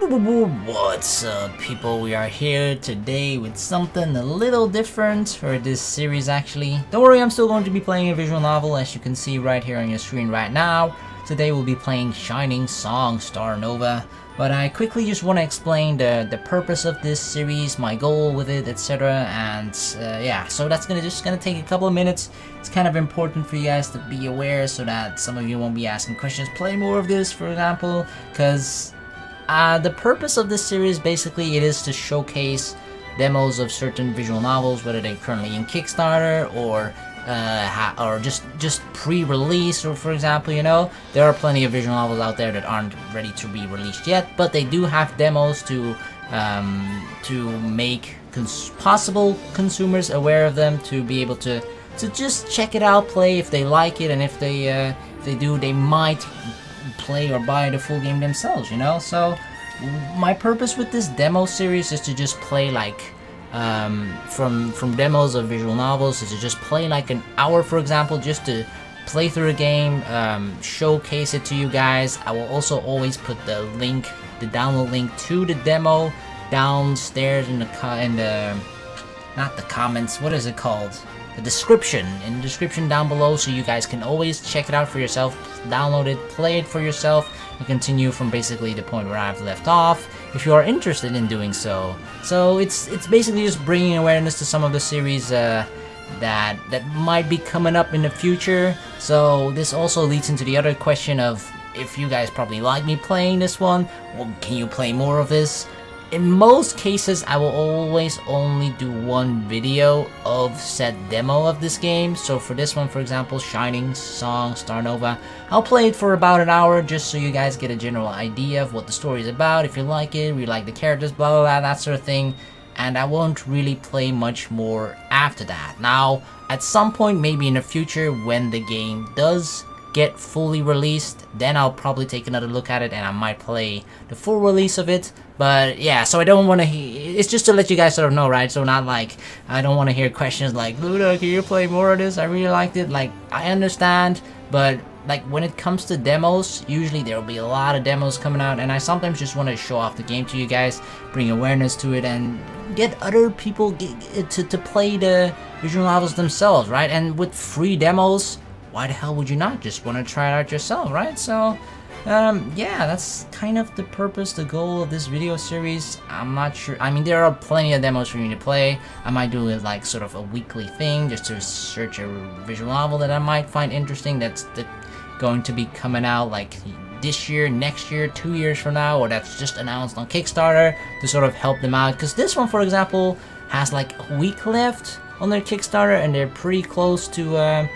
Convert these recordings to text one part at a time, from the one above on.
What's up, people? We are here today with something a little different for this series, actually. Don't worry, I'm still going to be playing a visual novel, as you can see right here on your screen right now. Today we'll be playing Shining Song Starnova, but I quickly just want to explain the purpose of this series, my goal with it, etc. And yeah, so that's just gonna take a couple of minutes. It's kind of important for you guys to be aware so that some of you won't be asking questions. Play more of this, for example, because the purpose of this series, basically, it is to showcase demos of certain visual novels, whether they're currently in Kickstarter or just pre-release, or for example, you know, there are plenty of visual novels out there that aren't ready to be released yet, but they do have demos to make possible consumers aware of them, to be able to just check it out, play if they like it, and if they do, they might play or buy the full game themselves, you know. So my purpose with this demo series is to just play like from demos of visual novels, is to just play like an hour, for example, just to play through a game, showcase it to you guys. I will also always put the link, the download link to the demo downstairs in the not the comments, what is it called? The description, in the description down below, so you guys can always check it out for yourself, download it, play it for yourself, and continue from basically the point where I've left off, if you are interested in doing so. So it's basically just bringing awareness to some of the series that might be coming up in the future. So this also leads into the other question of, if you guys probably like me playing this one, well, can you play more of this? In most cases, I will always only do one video of said demo of this game. So for this one, for example, Shining Song Starnova, I'll play it for about an hour, just so you guys get a general idea of what the story is about, if you like it, you like the characters, blah blah blah, that sort of thing. And I won't really play much more after that. Now, at some point, maybe in the future, when the game does get fully released, then I'll probably take another look at it, and I might play the full release of it. But yeah, so I don't want to, it's just to let you guys sort of know, right? So not like, I don't want to hear questions like, Luda, can you play more of this? I really liked it. Like, I understand, but like when it comes to demos, usually there will be a lot of demos coming out, and I sometimes just want to show off the game to you guys, bring awareness to it, and get other people to play the visual novels themselves, right? And with free demos, why the hell would you not just want to try it out yourself, right? So yeah, that's kind of the purpose, the goal of this video series. I'm not sure, I mean, there are plenty of demos for you to play. I might do it like sort of a weekly thing, just to search a visual novel that I might find interesting, that's going to be coming out like this year, next year, 2 years from now, or that's just announced on Kickstarter, to sort of help them out. Because this one, for example, has like a week left on their Kickstarter, and they're pretty close to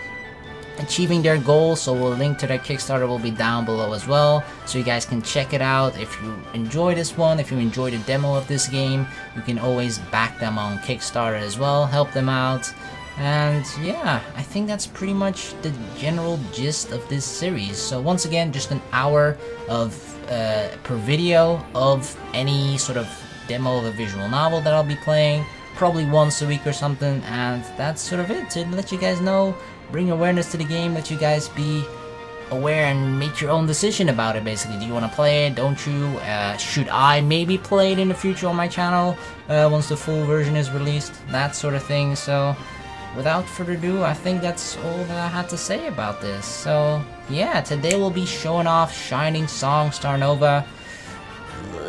achieving their goal, so a link to their Kickstarter will be down below as well, so you guys can check it out. If you enjoy this one, if you enjoy the demo of this game, you can always back them on Kickstarter as well, help them out. And yeah, I think that's pretty much the general gist of this series. So once again, just an hour of per video of any sort of demo of a visual novel that I'll be playing, probably once a week or something, and that's sort of it, to let you guys know, bring awareness to the game, let you guys be aware and make your own decision about it, basically. Do you want to play it? Don't you? Should I maybe play it in the future on my channel once the full version is released? That sort of thing. So without further ado, I think that's all that I had to say about this. So yeah, today we'll be showing off Shining Song Starnova.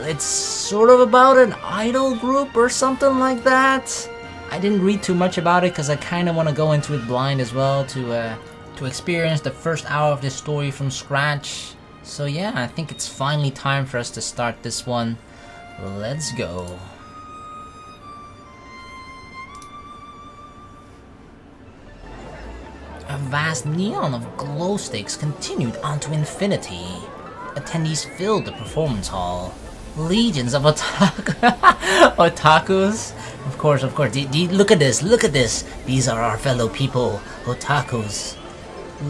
It's sort of about an idol group or something like that. I didn't read too much about it because I kind of want to go into it blind as well, to experience the first hour of this story from scratch. So yeah, I think it's finally time for us to start this one. Let's go. A vast neon of glow sticks continued onto infinity. Attendees filled the performance hall. Legions of otakus. Of course. Look at this. These are our fellow people, otakus.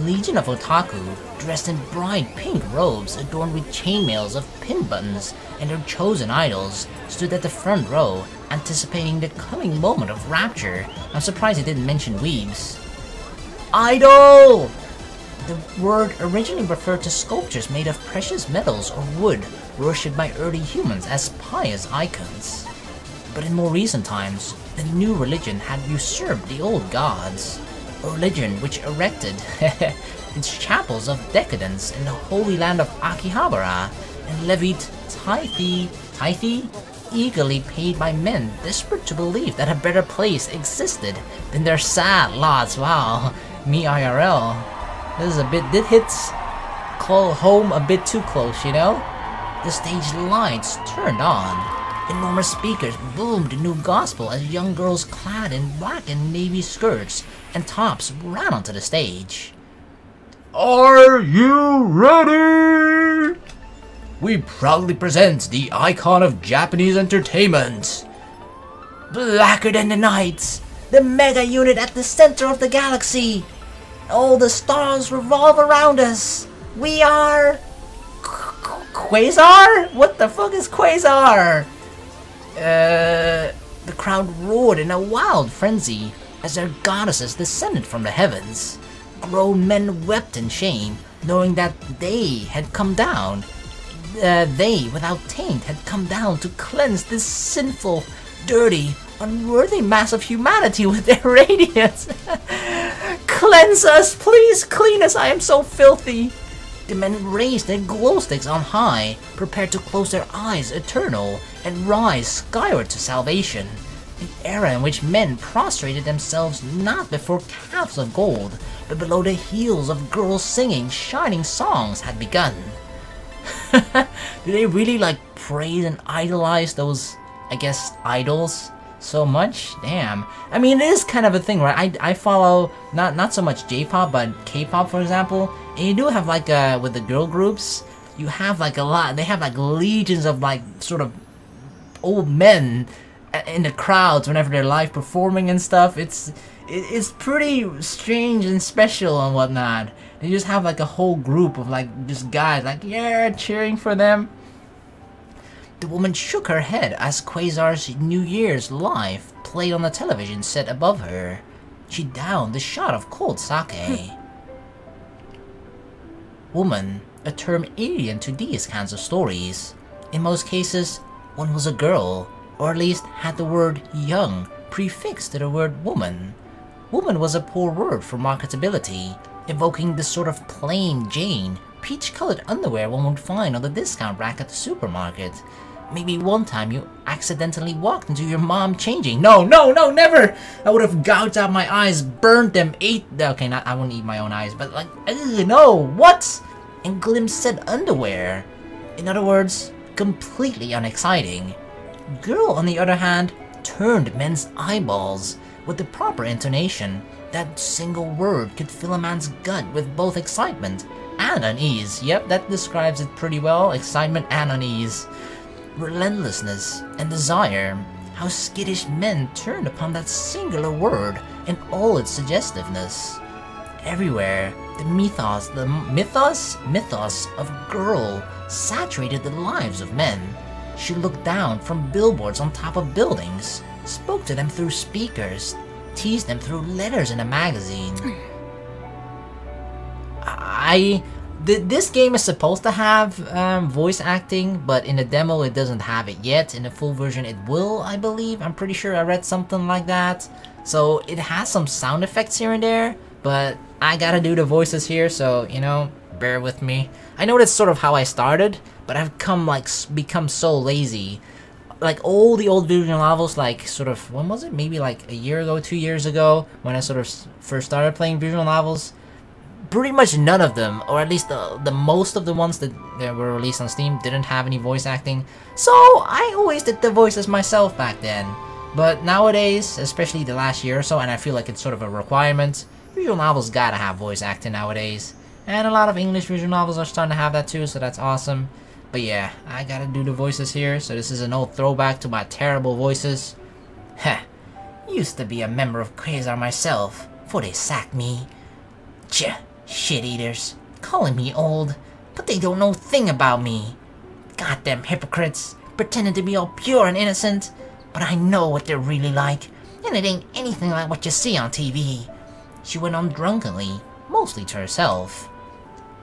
Legion of otaku, dressed in bright pink robes adorned with chainmails of pin buttons, and their chosen idols, stood at the front row, anticipating the coming moment of rapture. I'm surprised he didn't mention weebs. Idol! The word originally referred to sculptures made of precious metals or wood, worshipped by early humans as pious icons. But in more recent times, the new religion had usurped the old gods. A religion which erected its chapels of decadence in the holy land of Akihabara and levied tithe, eagerly paid by men desperate to believe that a better place existed than their sad lots. Wow, me IRL. This is a bit, it hits home a bit too close, you know? The stage lights turned on. Enormous speakers boomed the new gospel as young girls clad in black and navy skirts and tops ran onto the stage. Are you ready? We proudly present the icon of Japanese entertainment. Blacker than the night, the mega unit at the center of the galaxy. All the stars revolve around us. We are... Quasar? What the fuck is Quasar? The crowd roared in a wild frenzy as their goddesses descended from the heavens. Grown men wept in shame, knowing that they had come down. They, without taint, had come down to cleanse this sinful, dirty, unworthy mass of humanity with their radiance. Cleanse us, please, clean us, I am so filthy. The men raised their glow sticks on high, prepared to close their eyes eternal and rise skyward to salvation. The era in which men prostrated themselves not before calves of gold, but below the heels of girls singing shining songs had begun. Do they really like praise and idolize those, I guess, idols so much? Damn. I mean, it is kind of a thing, right? I follow not so much J-pop, but K-pop, for example. And you do have like with the girl groups, you have like a lot. They have like legions of like sort of old men in the crowds whenever they're live performing and stuff. It's pretty strange and special and whatnot. They just have like a whole group of like just guys like, yeah, cheering for them. The woman shook her head as Quasar's New Year's Live played on the television set above her. She downed a shot of cold sake. Woman, a term alien to these kinds of stories. In most cases, one was a girl, or at least had the word young prefixed to the word woman. Woman was a poor word for marketability, evoking the sort of plain Jane, peach-colored underwear one would find on the discount rack at the supermarket. Maybe one time you accidentally walked into your mom changing. No, never! I would have gouged out my eyes, burned them, okay, I wouldn't eat my own eyes, but like, no, what? And glimpsed said underwear. In other words, completely unexciting. Girl, on the other hand, turned men's eyeballs. With the proper intonation, that single word could fill a man's gut with both excitement and unease. Yep, that describes it pretty well, excitement and unease. Relentlessness and desire, how skittish men turned upon that singular word and all its suggestiveness. Everywhere, the mythos of girl saturated the lives of men. She looked down from billboards on top of buildings, spoke to them through speakers, teased them through letters in a magazine. This game is supposed to have voice acting, but in the demo it doesn't have it yet. In the full version it will, I believe. I'm pretty sure I read something like that. So it has some sound effects here and there, but I gotta do the voices here, so, you know, bear with me. I know that's sort of how I started, but I've become so lazy. Like all the old visual novels, like sort of, when was it? Maybe like a year ago, 2 years ago, when I sort of first started playing visual novels. Pretty much none of them, or at least the most of the ones that were released on Steam didn't have any voice acting. So I always did the voices myself back then. But nowadays, especially the last year or so, and I feel like it's sort of a requirement, visual novels gotta have voice acting nowadays. And a lot of English visual novels are starting to have that too, so that's awesome. But yeah, I gotta do the voices here, so this is an old throwback to my terrible voices. Heh, used to be a member of Quasar myself, before they sacked me. Tch, shit-eaters, calling me old, but they don't know a thing about me. Goddamn hypocrites, pretending to be all pure and innocent, but I know what they're really like, and it ain't anything like what you see on TV. She went on drunkenly, mostly to herself.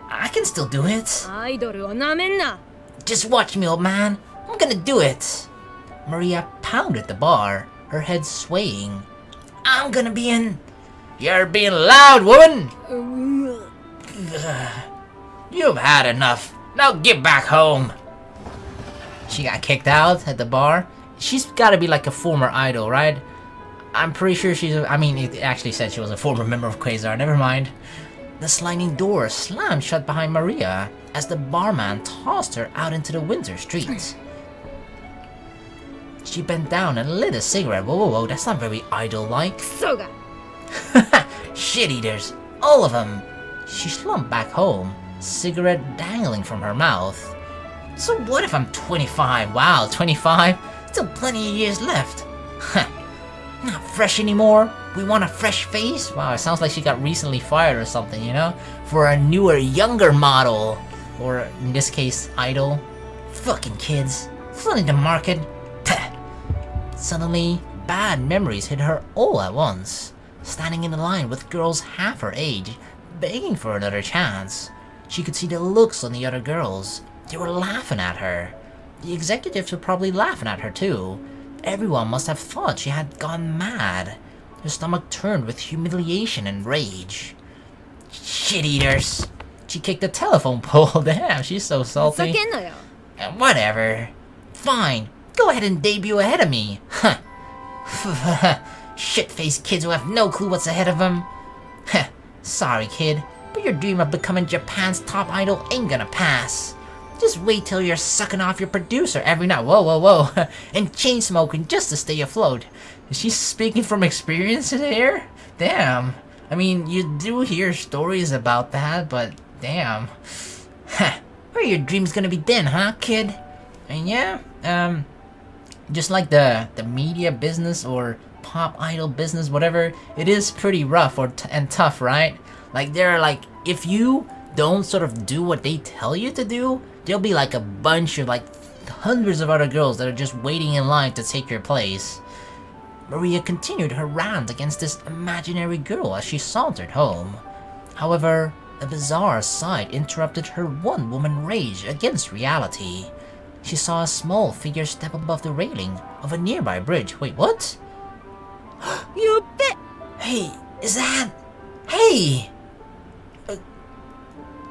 I can still do it. アイドルをなめんな。 Just watch me, old man. I'm gonna do it. Maria pounded the bar, her head swaying. I'm gonna be in... You're being loud, woman! You've had enough. Now get back home. She got kicked out at the bar. She's gotta be like a former idol, right? I'm pretty sure she's... I mean, it actually said she was a former member of Quasar. Never mind. The sliding door slammed shut behind Maria as the barman tossed her out into the winter street. She bent down and lit a cigarette. Whoa, whoa, whoa, that's not very idol-like. Shit eaters, all of them. She slumped back home, cigarette dangling from her mouth. So what if I'm 25? Wow, 25? Still plenty of years left. Not fresh anymore. We want a fresh face? Wow, it sounds like she got recently fired or something, you know? For a newer, younger model. Or, in this case, idol. Fucking kids. Flooding the market. Suddenly, bad memories hit her all at once. Standing in the line with girls half her age, begging for another chance. She could see the looks on the other girls. They were laughing at her. The executives were probably laughing at her too. Everyone must have thought she had gone mad. Her stomach turned with humiliation and rage. Shit eaters! She kicked the telephone pole. Damn, she's so salty. Whatever. Fine. Go ahead and debut ahead of me. Huh. Shit-faced kids who have no clue what's ahead of them. Sorry, kid, but your dream of becoming Japan's top idol ain't gonna pass. Just wait till you're sucking off your producer every night. Whoa, whoa, whoa. And chain smoking just to stay afloat. Is she speaking from experience here? Damn. I mean, you do hear stories about that, but damn. Where are your dreams gonna be then, huh, kid? And yeah, just like the media business or pop idol business, whatever, it is pretty rough and tough, right? Like, they're like, if you don't sort of do what they tell you to do, there'll be like a bunch of like hundreds of other girls that are just waiting in line to take your place. Maria continued her rant against this imaginary girl as she sauntered home. However, a bizarre sight interrupted her one-woman rage against reality. She saw a small figure step above the railing of a nearby bridge. Wait, what? You bet! Hey, is that... Hey!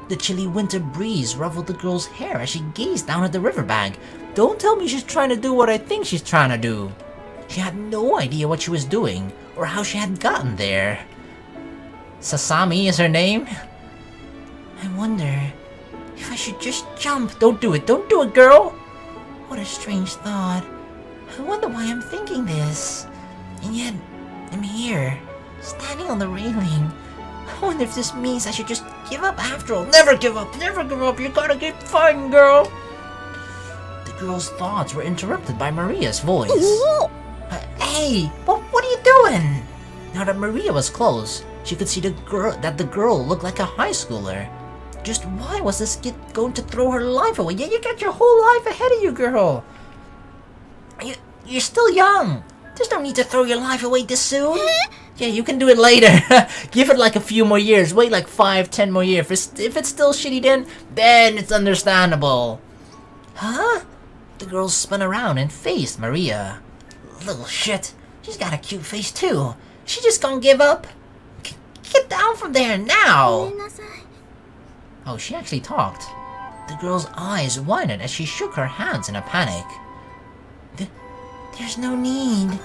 The chilly winter breeze ruffled the girl's hair as she gazed down at the riverbank. Don't tell me she's trying to do what I think she's trying to do. She had no idea what she was doing, or how she had gotten there. Sasami is her name? I wonder if I should just jump. Don't do it, girl! What a strange thought. I wonder why I'm thinking this. And yet, I'm here, standing on the railing. I wonder if this means I should just give up after all. Never give up, you gotta keep fighting, girl! The girl's thoughts were interrupted by Maria's voice. Hey, what are you doing? Now that Maria was close, she could see that the girl looked like a high schooler. Just why was this kid going to throw her life away? Yeah, you got your whole life ahead of you, girl. You're still young. There's no need to throw your life away this soon. Yeah, you can do it later. Give it like a few more years. Wait like 5-10 more years. If it's still shitty then it's understandable. Huh? The girl spun around and faced Maria. Little shit. She's got a cute face too. She just gonna give up? Get down from there now! Oh, she actually talked. The girl's eyes widened as she shook her hands in a panic. There's no need.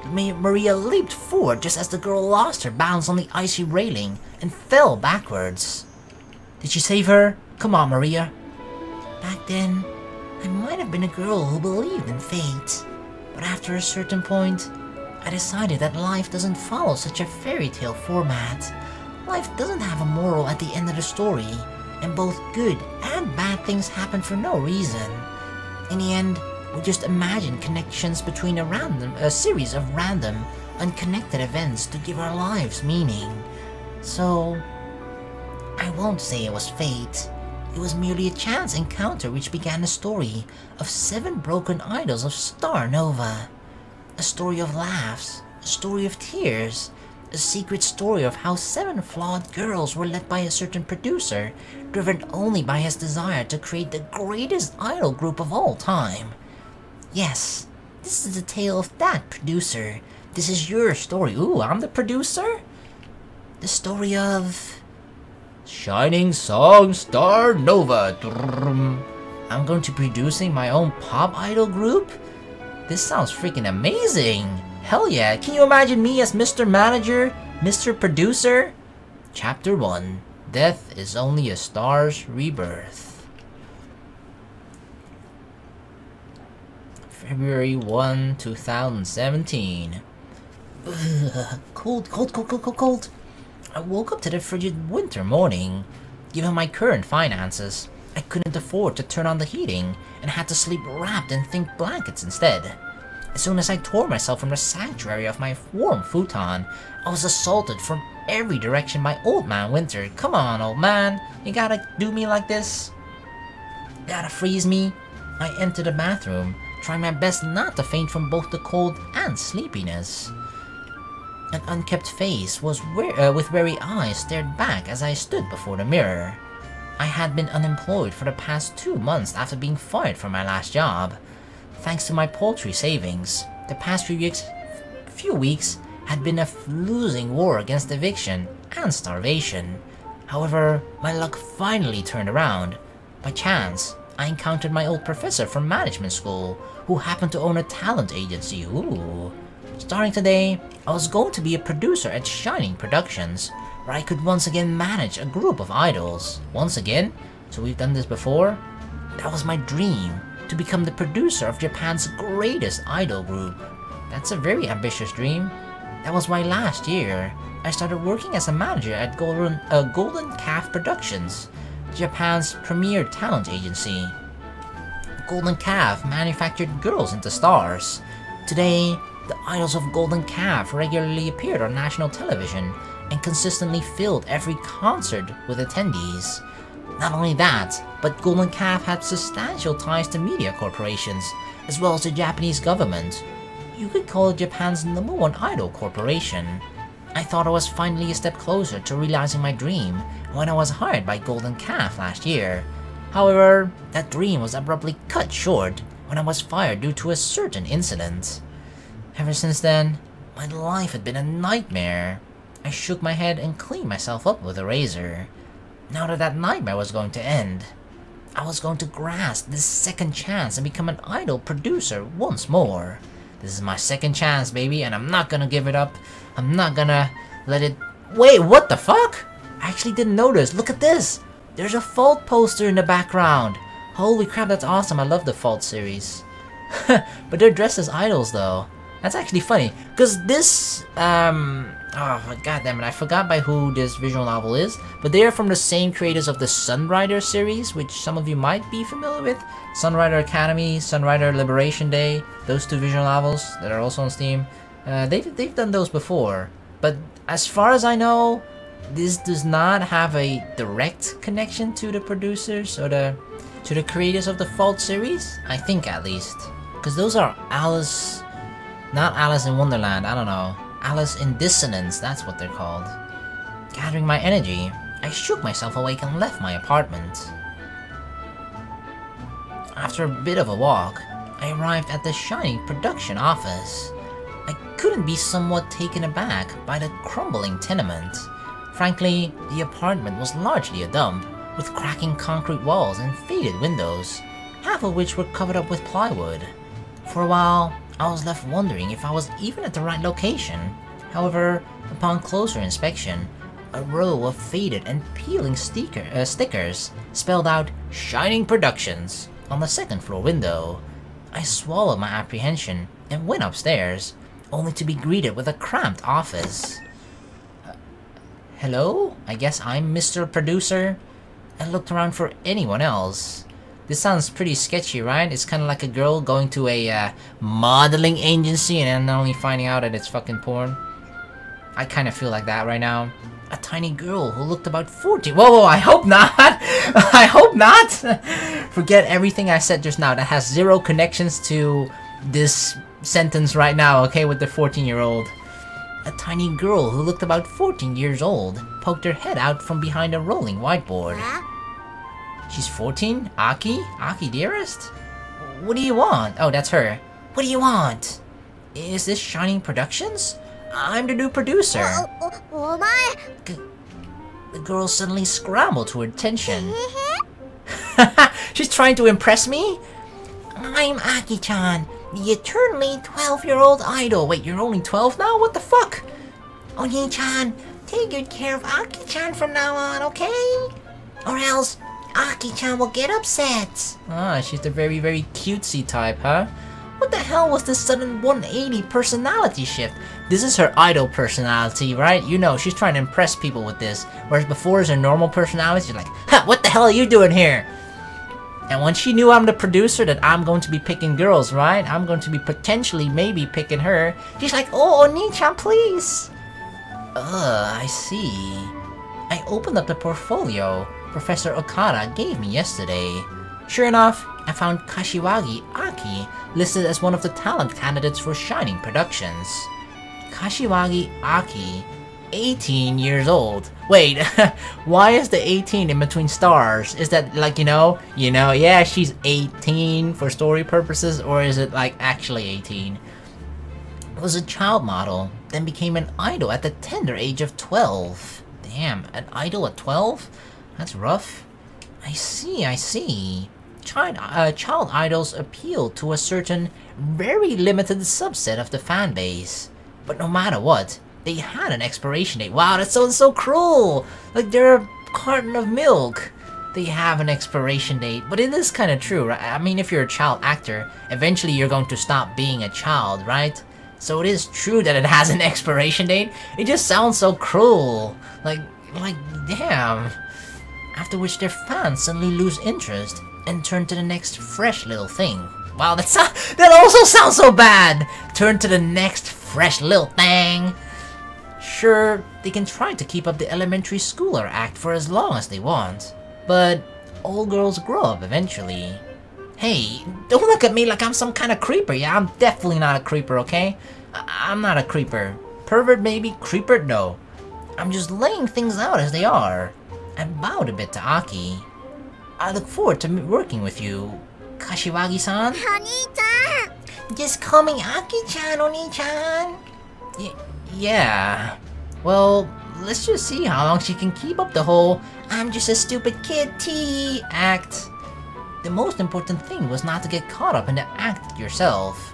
Maria leaped forward just as the girl lost her balance on the icy railing and fell backwards. Did you save her? Come on, Maria. Back then, I might have been a girl who believed in fate. But after a certain point, I decided that life doesn't follow such a fairy tale format. Life doesn't have a moral at the end of the story, and both good and bad things happen for no reason. In the end, we just imagine connections between a series of random, unconnected events to give our lives meaning. So, I won't say it was fate. It was merely a chance encounter which began a story of 7 broken idols of Starnova. A story of laughs, a story of tears, A secret story of how 7 flawed girls were led by a certain producer, driven only by his desire to create the greatest idol group of all time. Yes, this is the tale of that producer. This is your story. Ooh, I'm the producer? The story of... Shining Song Starnova. I'm going to be producing my own pop idol group? This sounds freaking amazing! Hell yeah, can you imagine me as Mr. Manager, Mr. Producer? Chapter 1, Death is Only a Star's Rebirth. February 1, 2017. Ugh, cold. I woke up to the frigid winter morning. Given my current finances, I couldn't afford to turn on the heating and had to sleep wrapped in thick blankets instead. As soon as I tore myself from the sanctuary of my warm futon, I was assaulted from every direction by Old Man Winter. Come on, old man, you gotta do me like this? Gotta freeze me? I entered the bathroom, trying my best not to faint from both the cold and sleepiness. An unkempt face with weary eyes stared back as I stood before the mirror. I had been unemployed for the past 2 months after being fired from my last job. Thanks to my paltry savings, the past few weeks had been a losing war against eviction and starvation. However, my luck finally turned around. By chance, I encountered my old professor from management school, who happened to own a talent agency. Ooh. Starting today, I was going to be a producer at Shining Productions, where I could once again manage a group of idols. Once again? So we've done this before? That was my dream, to become the producer of Japan's greatest idol group. That's a very ambitious dream. That was why last year, I started working as a manager at Golden Calf Productions, Japan's premier talent agency. Golden Calf manufactured girls into stars. Today, the idols of Golden Calf regularly appeared on national television and consistently filled every concert with attendees. Not only that, but Golden Calf had substantial ties to media corporations, as well as the Japanese government. You could call it Japan's #1 idol corporation. I thought I was finally a step closer to realizing my dream when I was hired by Golden Calf last year. However, that dream was abruptly cut short when I was fired due to a certain incident. Ever since then, my life had been a nightmare. I shook my head and cleaned myself up with a razor. Now that that nightmare was going to end, I was going to grasp this second chance and become an idol producer once more. This is my second chance, baby, and I'm not gonna give it up. I'm not gonna let it... Wait, what the fuck? I actually didn't notice. Look at this. There's a Fault poster in the background. Holy crap, that's awesome. I love the Fault series. But they're dressed as idols, though. That's actually funny, because this, oh, goddammit, I forgot by who this visual novel is, but they are from the same creators of the Sunrider series, which some of you might be familiar with. Sunrider Academy, Sunrider Liberation Day, those 2 visual novels that are also on Steam. They've done those before, but as far as I know, this does not have a direct connection to the producers or to the creators of the Fault series, I think at least. Because those are Alice... Not Alice in Wonderland, I don't know. Alice in Dissonance, that's what they're called. Gathering my energy, I shook myself awake and left my apartment. After a bit of a walk, I arrived at the Shining production office. I couldn't be somewhat taken aback by the crumbling tenement. Frankly, the apartment was largely a dump, with cracking concrete walls and faded windows, half of which were covered up with plywood. For a while, I was left wondering if I was even at the right location. However, upon closer inspection, a row of faded and peeling stickers spelled out Shining Productions on the 2nd floor window. I swallowed my apprehension and went upstairs, only to be greeted with a cramped office. Hello? I guess I'm Mr. Producer? I looked around for anyone else. This sounds pretty sketchy, right? It's kind of like a girl going to a modeling agency and then only finding out that it's fucking porn. I kind of feel like that right now. A tiny girl who looked about 40. Whoa, I hope not! I hope not! Forget everything I said just now. That has 0 connections to this sentence right now, okay, with the 14-year-old. A tiny girl who looked about 14 years old poked her head out from behind a rolling whiteboard. She's 14? Aki? Aki, dearest? What do you want? Oh, that's her. What do you want? Is this Shining Productions? I'm the new producer. The girl suddenly scrambled to attention. She's trying to impress me? I'm Aki-chan, the eternally 12-year-old idol. Wait, you're only 12 now? What the fuck? Oni-chan, take good care of Aki-chan from now on, okay? Or else Aki-chan will get upset. Ah, she's the very, very cutesy type, huh? What the hell was this sudden 180 personality shift? This is her idol personality, right? You know, she's trying to impress people with this. Whereas before is her normal personality, she's like, ha, what the hell are you doing here? And when she knew I'm the producer, that I'm going to be picking girls, right? I'm going to be potentially maybe picking her. She's like, oh, Oni-chan, please. I see. I opened up the portfolio Professor Okada gave me yesterday. Sure enough, I found Kashiwagi Aki listed as one of the talent candidates for Shining Productions. Kashiwagi Aki, 18 years old. Wait, why is the 18 in between stars? Is that like, you know, yeah, she's 18 for story purposes, or is it like actually 18? Was a child model, then became an idol at the tender age of 12. Damn, an idol at 12? That's rough. I see. Child idols appeal to a certain, very limited subset of the fan base. But no matter what, they had an expiration date. Wow, that's so cruel! Like, they're a carton of milk. They have an expiration date. But it is kind of true, right? I mean, if you're a child actor, eventually you're going to stop being a child, right? So it is true that it has an expiration date. It just sounds so cruel. Like, damn. After which their fans suddenly lose interest and turn to the next fresh little thing. Wow, that also sounds so bad! Turn to the next fresh little thing. Sure, they can try to keep up the elementary schooler act for as long as they want, but all girls grow up eventually. Hey, don't look at me like I'm some kind of creeper. Yeah, I'm definitely not a creeper, okay? I'm not a creeper. Pervert maybe, creeper no. I'm just laying things out as they are. I bowed a bit to Aki. I look forward to working with you, Kashiwagi-san. Oni-chan! Just call me Aki-chan, Oni-chan. Yeah. Well, let's just see how long she can keep up the whole I'm just a stupid kid tea act. The most important thing was not to get caught up in the act yourself.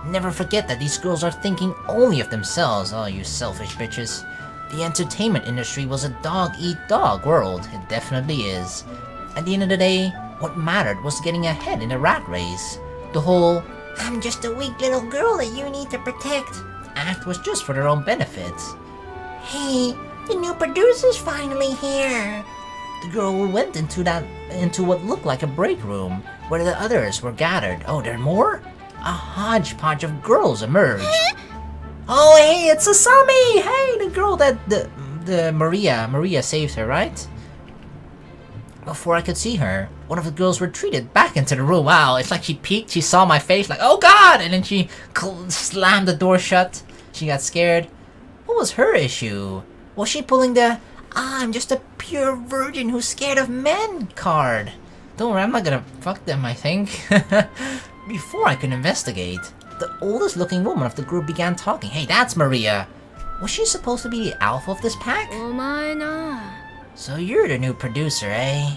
Never forget that these girls are thinking only of themselves. Oh, you selfish bitches. The entertainment industry was a dog-eat-dog world. It definitely is. At the end of the day, what mattered was getting ahead in the rat race. The whole, I'm just a weak little girl that you need to protect act was just for their own benefit. Hey, the new producer's finally here. The girl went into what looked like a break room, where the others were gathered. Oh, there are more? A hodgepodge of girls emerged. Oh, hey, it's Asami! Hey, the girl that the Maria saved her, right? Before I could see her, one of the girls retreated back into the room. Wow, it's like she peeked, she saw my face, like, oh god! And then she slammed the door shut. She got scared. What was her issue? Was she pulling the I'm just a pure virgin who's scared of men card? Don't worry, I'm not gonna fuck them, I think. Before I could investigate, the oldest looking woman of the group began talking. Hey, that's Maria. Was she supposed to be the alpha of this pack? Omae na. So you're the new producer, eh?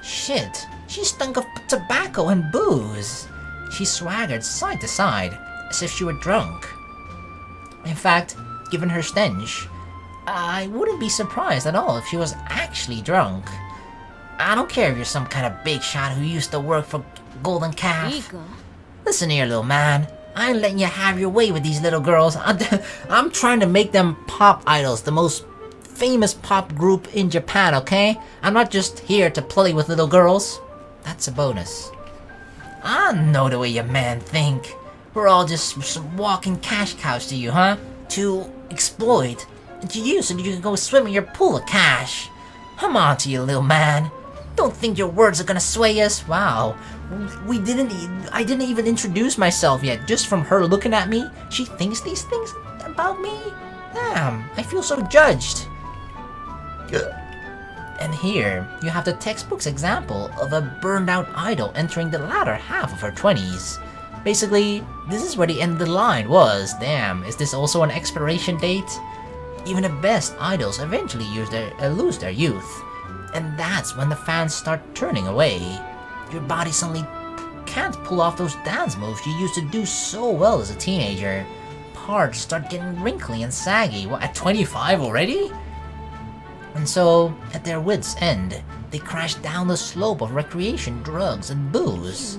Shit, she stunk of tobacco and booze. She swaggered side to side, as if she were drunk. In fact, given her stench, I wouldn't be surprised at all if she was actually drunk. I don't care if you're some kind of big shot who used to work for Golden Calf. Ika. Listen here, little man. I ain't letting you have your way with these little girls. I'm trying to make them pop idols, the most famous pop group in Japan, okay? I'm not just here to play with little girls. That's a bonus. I know the way your man think. We're all just some walking cash cows to you, huh? To exploit. And to you so you can go swim in your pool of cash. Come on to you, little man. Don't think your words are gonna sway us. Wow. I didn't even introduce myself yet. Just from her looking at me, she thinks these things about me? Damn, I feel so judged. And here, you have the textbook's example of a burned out idol entering the latter half of her 20s. Basically, this is where the end of the line was. Damn, is this also an expiration date? Even the best idols eventually lose their youth. And that's when the fans start turning away. Your body suddenly can't pull off those dance moves you used to do so well as a teenager. Parts start getting wrinkly and saggy. What, at 25 already? And so, at their wits' end, they crash down the slope of recreation, drugs, and booze.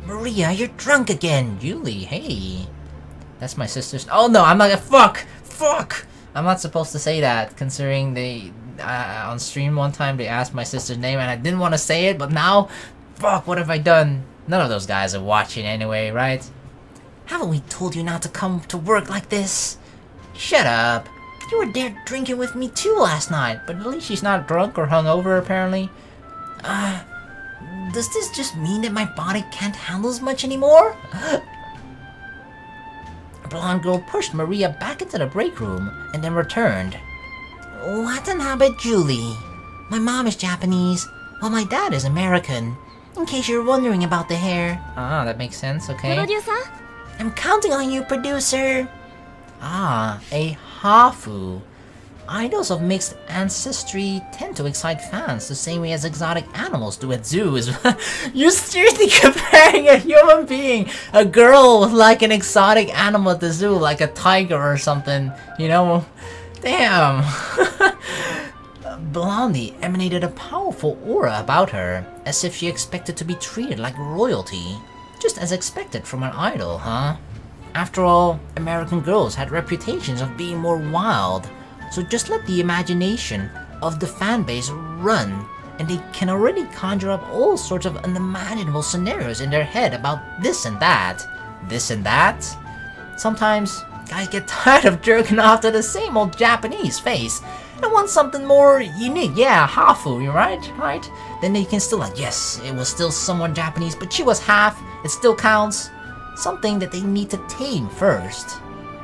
Maria, you're drunk again! Julie, hey. That's my sister's— oh no, I'm not— fuck! I'm not supposed to say that, considering they— on stream one time they asked my sister's name and I didn't want to say it, but now— fuck, what have I done? None of those guys are watching anyway, right? Haven't we told you not to come to work like this? Shut up. You were there drinking with me too last night, but at least she's not drunk or hungover apparently. Does this just mean that my body can't handle as much anymore? A blonde girl pushed Maria back into the break room and then returned. Watanabe Julie. My mom is Japanese, while my dad is American. In case you're wondering about the hair. Ah, that makes sense, okay. Producer? I'm counting on you, producer. Ah, a Hafu. Idols of mixed ancestry tend to excite fans the same way as exotic animals do at zoos. You're seriously comparing a human being, a girl, with like an exotic animal at the zoo, like a tiger or something, you know? Damn. Blondie emanated a powerful aura about her, as if she expected to be treated like royalty. Just as expected from an idol, huh? After all, American girls had reputations of being more wild, so just let the imagination of the fanbase run, and they can already conjure up all sorts of unimaginable scenarios in their head about this and that. This and that? Sometimes, guys get tired of jerking off to the same old Japanese face, and want something more unique. Yeah, Hafu, you're right? Right? Then they can still like, yes, it was still somewhat Japanese, but she was half, it still counts. Something that they need to tame first.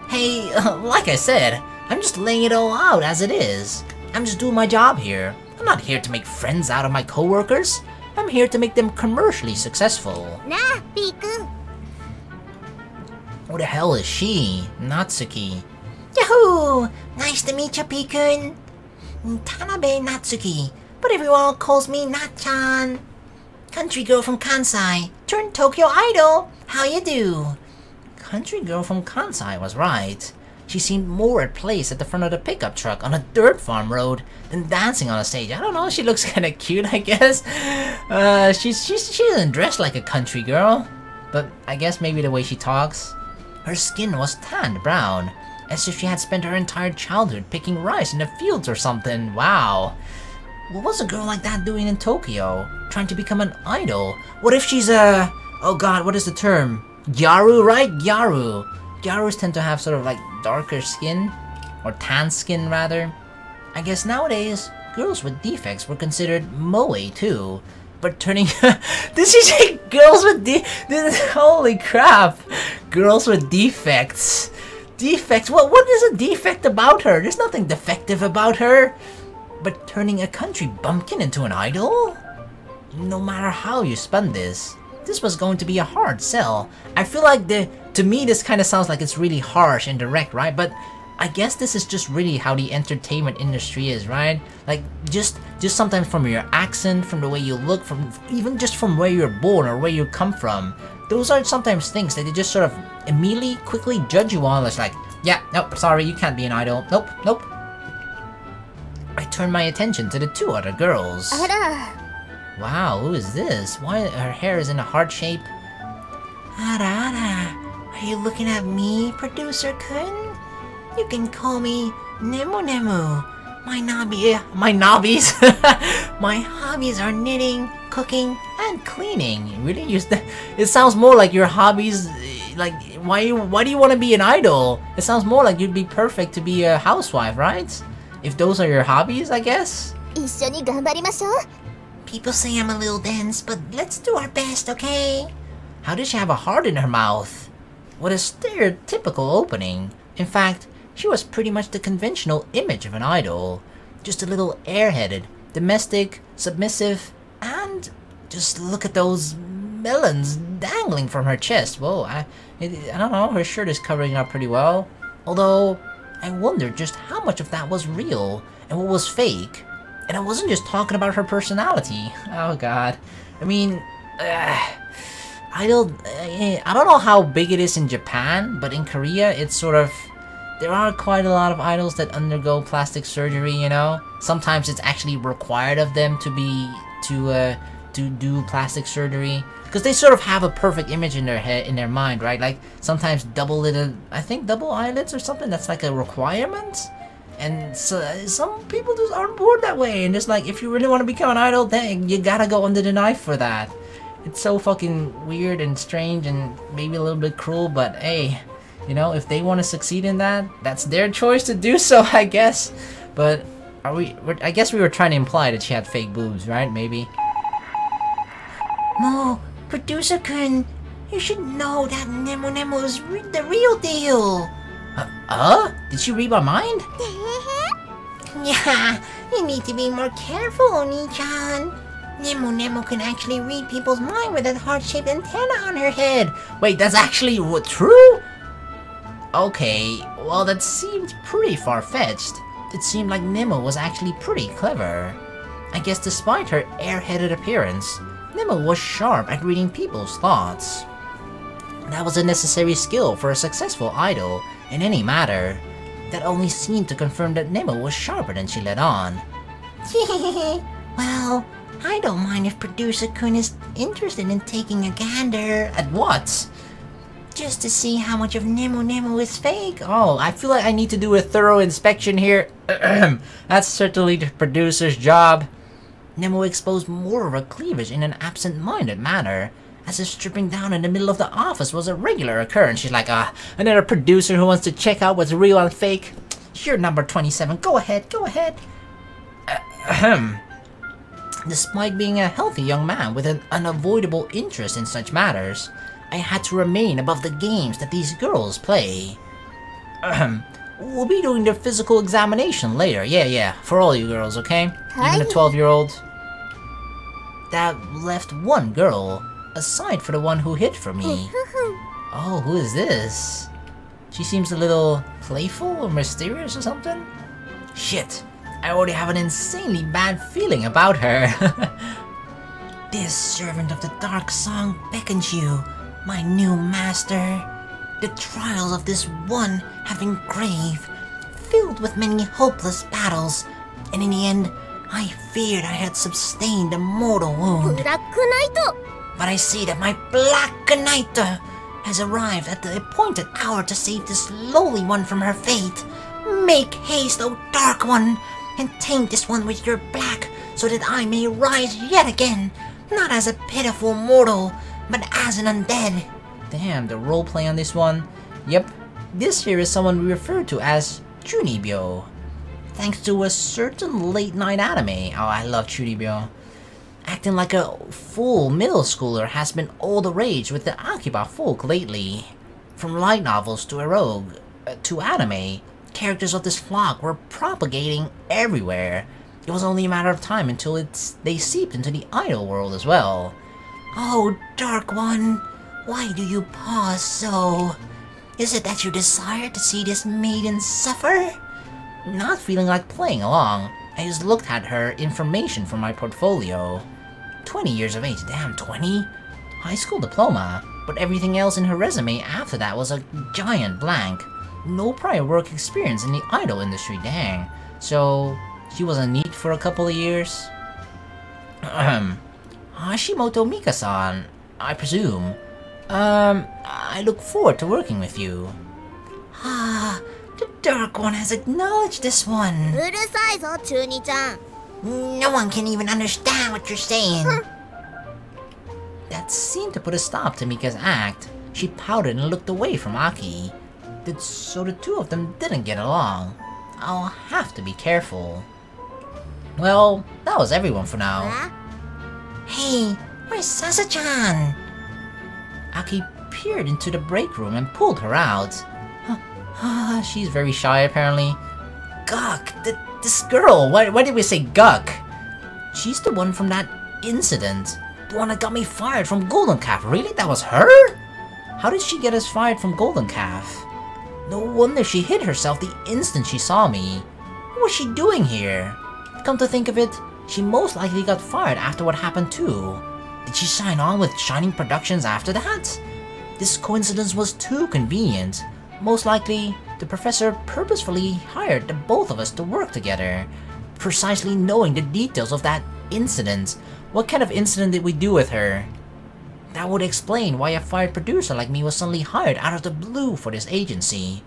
Hey, like I said, I'm just laying it all out as it is. I'm just doing my job here. I'm not here to make friends out of my coworkers. I'm here to make them commercially successful. Nah, P-kun. Who the hell is she? Natsuki. Yahoo! Nice to meet you, P-kun. Tanabe Natsuki, but everyone calls me Nat-chan. Country girl from Kansai, turned Tokyo idol. How you do? Country girl from Kansai was right. She seemed more at place at the front of the pickup truck on a dirt farm road than dancing on a stage. I don't know, she looks kinda cute, I guess. She doesn't dress like a country girl, but I guess maybe the way she talks. Her skin was tanned brown, as if she had spent her entire childhood picking rice in the fields or something. Wow. What was a girl like that doing in Tokyo? Trying to become an idol? What if she's a— oh god, what is the term? Gyaru, right? Gyaru. Gyarus tend to have sort of like darker skin, or tan skin rather. I guess nowadays, girls with defects were considered moe too. But turning— did she say girls with holy crap! Girls with defects. Defects? What is a defect about her? There's nothing defective about her. But turning a country bumpkin into an idol? No matter how you spun this was going to be a hard sell. I feel like to me this kind of sounds like it's really harsh and direct, right? But I guess this is just really how the entertainment industry is, right? Like just sometimes from your accent, from the way you look, from even just from where you're born or where you come from. Those are sometimes things that they just sort of immediately, quickly judge you on. It's like, yeah, nope, sorry, you can't be an idol. Nope, nope. I turned my attention to the two other girls. Wow, who is this? Why her hair is in a heart shape? Ara, are you looking at me, producer-kun? You can call me Nemu Nemu. My hobbies are knitting, cooking, and cleaning. You really use that? It sounds more like your hobbies. Like, why do you want to be an idol? It sounds more like you'd be perfect to be a housewife, right? If those are your hobbies, I guess. People say I'm a little dense, but let's do our best, okay? How does she have a heart in her mouth? What a stereotypical opening. In fact, she was pretty much the conventional image of an idol. Just a little airheaded, domestic, submissive, and just look at those melons dangling from her chest. Whoa, I don't know, her shirt is covering up pretty well. Although, I wonder just how much of that was real and what was fake. And I wasn't just talking about her personality. Oh god. I mean, I don't know how big it is in Japan, but in Korea it's sort of, there are quite a lot of idols that undergo plastic surgery, you know? Sometimes it's actually required of them to do plastic surgery, because they sort of have a perfect image in their head, in their mind, right? Like sometimes double eyelids or something, that's like a requirement. And so, some people just aren't born that way, and just like, if you really want to become an idol, then you gotta go under the knife for that. It's so fucking weird and strange and maybe a little bit cruel, but hey, you know, if they want to succeed in that, that's their choice to do so, I guess. But I guess we were trying to imply that she had fake boobs, right? Maybe. No, Producer-kun, you should know that Nemo is the real deal. Did she read my mind? Yeah, you need to be more careful, Oni-chan. Nemo can actually read people's mind with that heart-shaped antenna on her head. Wait, that's actually true? Okay, well that seemed pretty far-fetched. It seemed like Nemo was actually pretty clever. I guess despite her airheaded appearance, Nemo was sharp at reading people's thoughts. That was a necessary skill for a successful idol in any matter. That only seemed to confirm that Nemo was sharper than she let on. Well, I don't mind if Producer-kun is interested in taking a gander. At what? Just to see how much of Nemo is fake. Oh, I feel like I need to do a thorough inspection here. That's certainly the producer's job. Nemo exposed more of her cleavage in an absent-minded manner, as if stripping down in the middle of the office was a regular occurrence. She's like, another producer who wants to check out what's real and fake. You're number 27, go ahead. Despite being a healthy young man with an unavoidable interest in such matters, I had to remain above the games that these girls play. We'll be doing the physical examination later. Yeah, for all you girls, okay? Even the 12-year-old. That left one girl, aside for the one who hid for me. Oh, who is this? She seems a little playful or mysterious or something? Shit, I already have an insanely bad feeling about her. This servant of the dark song beckons you, my new master. The trials of this one have been grave, filled with many hopeless battles, and in the end, I feared I had sustained a mortal wound. But I see that my Black Knight has arrived at the appointed hour to save this lowly one from her fate. Make haste, O Dark One, and taint this one with your black, so that I may rise yet again, not as a pitiful mortal, but as an undead. Damn, the roleplay on this one. Yep, this here is someone we refer to as Chunibyo, thanks to a certain late-night anime. Oh, I love Chunibyo. Acting like a full middle schooler has been all the rage with the Akiba folk lately. From light novels to eroge, to anime, characters of this flock were propagating everywhere. It was only a matter of time until they seeped into the idol world as well. Oh, Dark One, why do you pause so? Is it that you desire to see this maiden suffer? Not feeling like playing along, I just looked at her information from my portfolio. 20 years of age, damn, 20? High school diploma, but everything else in her resume after that was a giant blank. No prior work experience in the idol industry, dang. So, she was a NEET for a couple of years? Hashimoto Mika-san, I presume. I look forward to working with you. The Dark One has acknowledged this one. No one can even understand what you're saying. That seemed to put a stop to Mika's act. She pouted and looked away from Aki. So the two of them didn't get along. I'll have to be careful. Well, that was everyone for now. Hey, where's Sasa-chan? Aki peered into the break room and pulled her out. She's very shy, apparently. Guck, this girl, why did we say Guck? She's the one from that incident. The one that got me fired from Golden Calf. Really? That was her? How did she get us fired from Golden Calf? No wonder she hid herself the instant she saw me. What was she doing here? Come to think of it, she most likely got fired after what happened too. Did she sign on with Shining Productions after that? This coincidence was too convenient. Most likely, the professor purposefully hired the both of us to work together, precisely knowing the details of that incident. What kind of incident did we do with her? That would explain why a fired producer like me was suddenly hired out of the blue for this agency.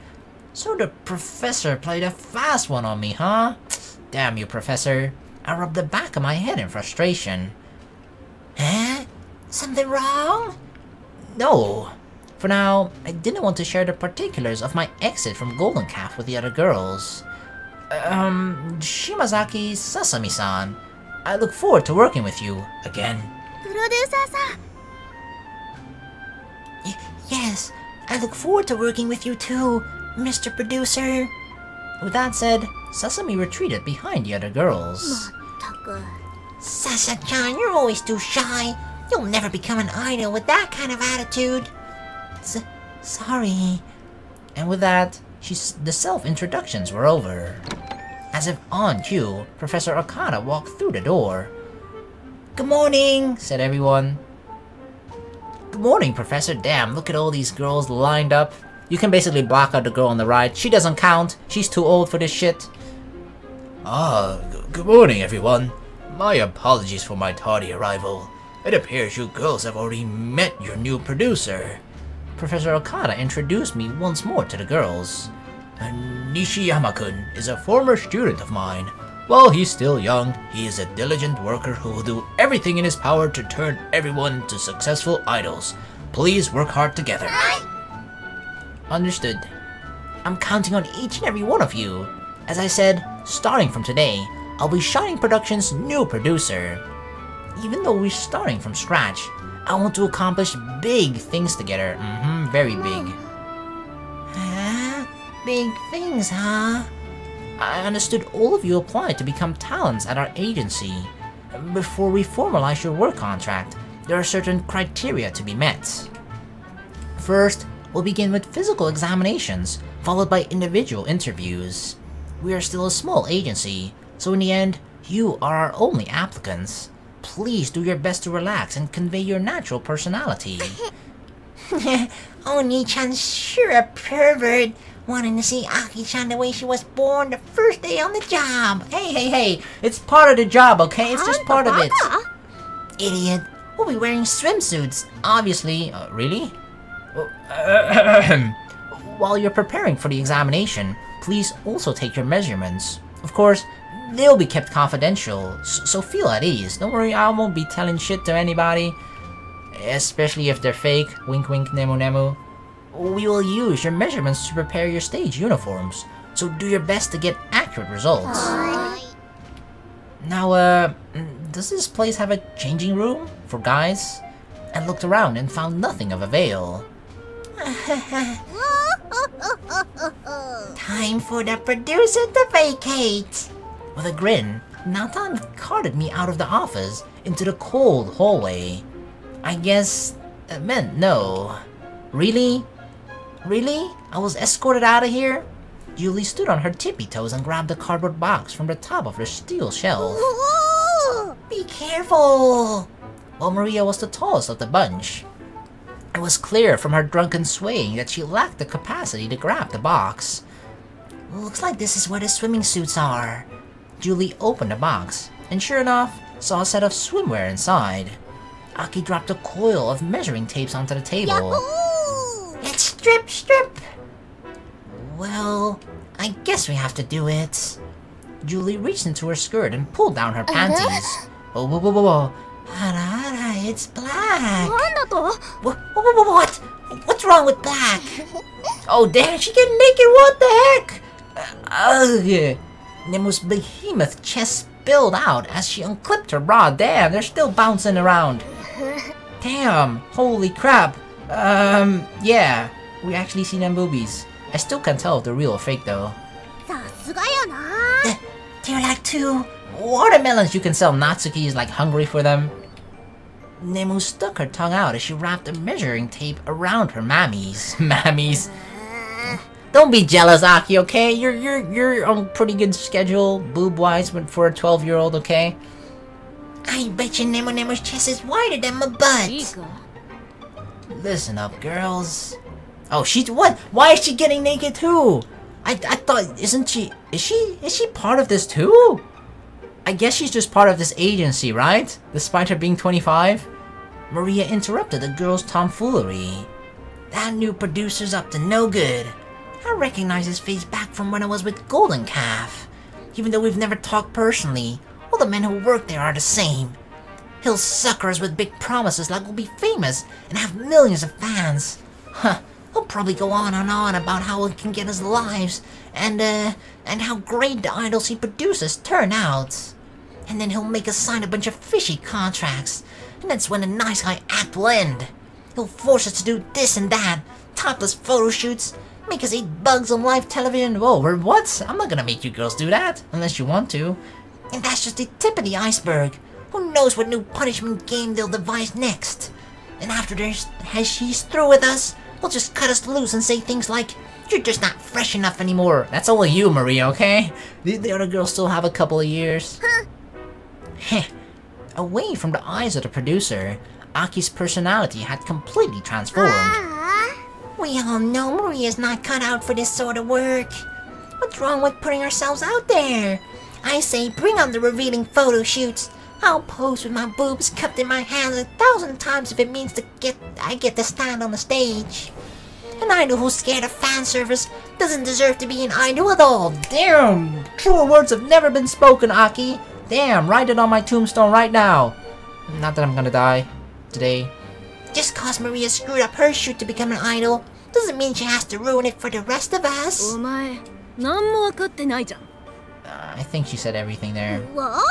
So the professor played a fast one on me, huh? Damn you, professor. I rubbed the back of my head in frustration. Huh? Something wrong? No. For now, I didn't want to share the particulars of my exit from Golden Calf with the other girls. Shimazaki Sasami-san, I look forward to working with you again. Yes, I look forward to working with you too, Mr. Producer. With that said, Sasami retreated behind the other girls. Sasa-chan, you're always too shy. You'll never become an idol with that kind of attitude. Sorry. And with that, the self-introductions were over. As if on cue, Professor Okada walked through the door. "Good morning," said everyone. "Good morning, Professor. Damn, look at all these girls lined up." You can basically block out the girl on the right. She doesn't count. She's too old for this shit. Good morning, everyone. My apologies for my tardy arrival. It appears you girls have already met your new producer. Professor Okada introduced me once more to the girls. Nishiyama-kun is a former student of mine. While he's still young, he is a diligent worker who will do everything in his power to turn everyone into successful idols. Please work hard together. Understood. I'm counting on each and every one of you. As I said, starting from today, I'll be Shining Productions' new producer. Even though we're starting from scratch, I want to accomplish big things together. Very big. Big things, huh? I understood all of you applied to become talents at our agency. Before we formalize your work contract, there are certain criteria to be met. First, we'll begin with physical examinations, followed by individual interviews. We are still a small agency, so in the end, you are our only applicants. Please do your best to relax and convey your natural personality. Oni-chan's sure a pervert, wanting to see Aki-chan the way she was born the first day on the job. Hey, it's part of the job, okay? It's just part of it. Idiot, we'll be wearing swimsuits, Obviously, really? While you're preparing for the examination, please also take your measurements. Of course, they'll be kept confidential, so feel at ease. Don't worry, I won't be telling shit to anybody. Especially if they're fake, wink wink nemu nemu. We will use your measurements to prepare your stage uniforms, so do your best to get accurate results. Now, does this place have a changing room for guys? I looked around and found nothing of avail. Time for the producer to vacate. With a grin, Nathan carted me out of the office into the cold hallway. I guess that meant no. Really? Really? I was escorted out of here? Julie stood on her tippy toes and grabbed a cardboard box from the top of the steel shelf. Be careful! While Maria was the tallest of the bunch. It was clear from her drunken swaying that she lacked the capacity to grab the box. Looks like this is where the swimming suits are. Julie opened the box, and sure enough, saw a set of swimwear inside. Aki dropped a coil of measuring tapes onto the table. Yahoo! Let's strip! Well, I guess we have to do it. Julie reached into her skirt and pulled down her panties. Whoa. Hara, it's black. What? What's wrong with black? Oh damn, she getting naked, what the heck? Nemu's behemoth chest spilled out as she unclipped her bra. Damn, they're still bouncing around. Damn, holy crap. Yeah, we actually see them boobies. I still can't tell if they're real or fake though. さすがやな。 They're like two. Watermelons you can sell. Natsuki is like hungry for them. Nemu stuck her tongue out as she wrapped a measuring tape around her mammies. Mammies. Don't be jealous, Aki, okay? You're on pretty good schedule, boob-wise, for a 12-year-old, okay? I bet you Nemo Nemo's chest is wider than my butt. いいか。 Listen up, girls. Oh, she's what? Why is she getting naked too? I thought, isn't she? Is she part of this too? I guess she's just part of this agency, right? Despite her being 25. Maria interrupted the girl's tomfoolery. That new producer's up to no good. I recognize his face back from when I was with Golden Calf. Even though we've never talked personally, all the men who work there are the same. He'll sucker us with big promises like we'll be famous and have millions of fans. Huh, he'll probably go on and on about how it can get us lives and how great the idols he produces turn out. And then he'll make us sign a bunch of fishy contracts. And that's when the nice guy act will end. He'll force us to do this and that, topless photo shoots, make us eat bugs on live television. Whoa, what? I'm not gonna make you girls do that, unless you want to. And that's just the tip of the iceberg. Who knows what new punishment game they'll devise next? And after she's through with us, he'll just cut us loose and say things like, "You're just not fresh enough anymore." That's only you, Maria, okay? The other girls still have a couple of years. Heh. Away from the eyes of the producer, Aki's personality had completely transformed. We all know Maria's not cut out for this sort of work. What's wrong with putting ourselves out there? I say bring on the revealing photo shoots. I'll pose with my boobs cupped in my hands 1,000 times if it means I get to stand on the stage. An idol who's scared of fan service doesn't deserve to be an idol at all. Damn! Truer words have never been spoken, Aki. Damn, write it on my tombstone right now. Not that I'm gonna die today. Just cause Maria screwed up her shoot to become an idol doesn't mean she has to ruin it for the rest of us. お前、何も分かってないじゃん。 I think she said everything there. What?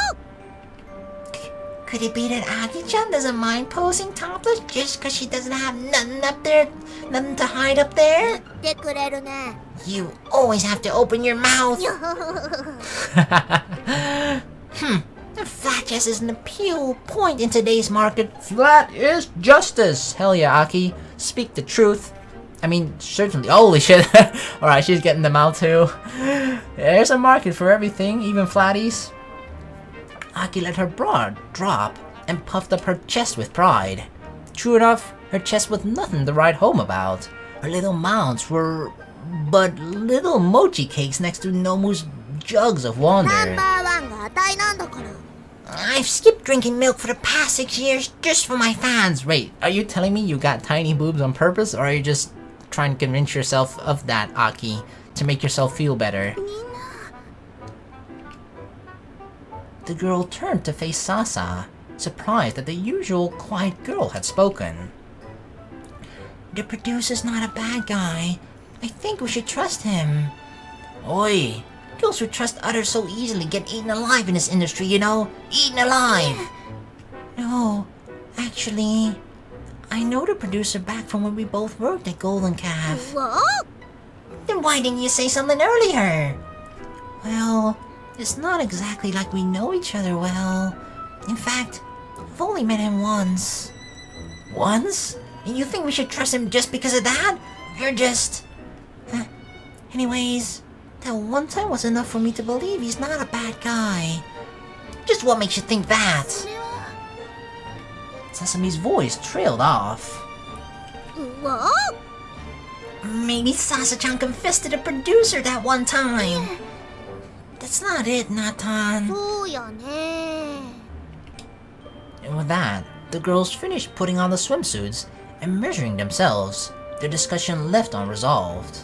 Could it be that Aki-chan doesn't mind posing topless just cause she doesn't have nothing up there, nothing to hide up there? 言ってくれるね。 You always have to open your mouth. A flat chest is an appeal point in today's market. Flat is justice! Hell yeah, Aki. Speak the truth. I mean, certainly. Holy shit. Alright, she's getting them out too. There's a market for everything, even flatties. Aki let her bra drop and puffed up her chest with pride. True enough, her chest was nothing to write home about. Her little mounts were but little mochi cakes next to Nomu's jugs of wonder. ナンバーワンが値なんだから。 I've skipped drinking milk for the past 6 years just for my fans. Wait, are you telling me you got tiny boobs on purpose, or are you just trying to convince yourself of that, Aki, to make yourself feel better? The girl turned to face Sasa, surprised that the usual quiet girl had spoken. The producer's not a bad guy. I think we should trust him. Oi! Girls who trust others so easily get eaten alive in this industry, you know? Eaten alive! No, actually, I know the producer back from when we both worked at Golden Calf. What? Then why didn't you say something earlier? Well, it's not exactly like we know each other well. In fact, I've only met him once. Once? And you think we should trust him just because of that? You're just... Anyways, that one time was enough for me to believe he's not a bad guy. Just what makes you think that? Sesame's voice trailed off. What? Maybe Sasa-chan confessed to the producer that one time. That's not it, Nathan. そうやね。 And with that, the girls finished putting on the swimsuits and measuring themselves, their discussion left unresolved.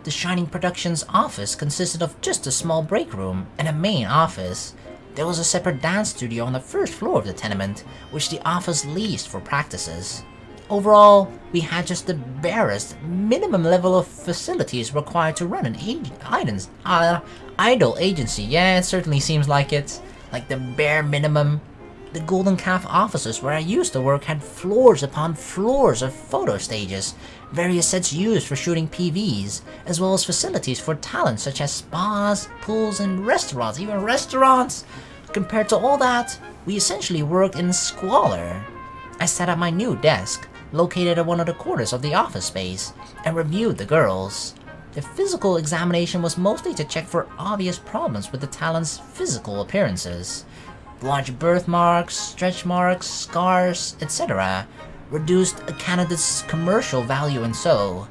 The Shining Productions office consisted of just a small break room and a main office. There was a separate dance studio on the first floor of the tenement, which the office leased for practices. Overall, we had just the barest minimum level of facilities required to run an idol agency. Yeah, it certainly seems like it. Like the bare minimum. The Golden Calf offices where I used to work had floors upon floors of photo stages, various sets used for shooting PVs, as well as facilities for talent such as spas, pools, and restaurants, even restaurants! Compared to all that, we essentially worked in squalor. I sat at my new desk, located at one of the corners of the office space, and reviewed the girls. The physical examination was mostly to check for obvious problems with the talent's physical appearances. Large birthmarks, stretch marks, scars, etc. reduced a candidate's commercial value, and so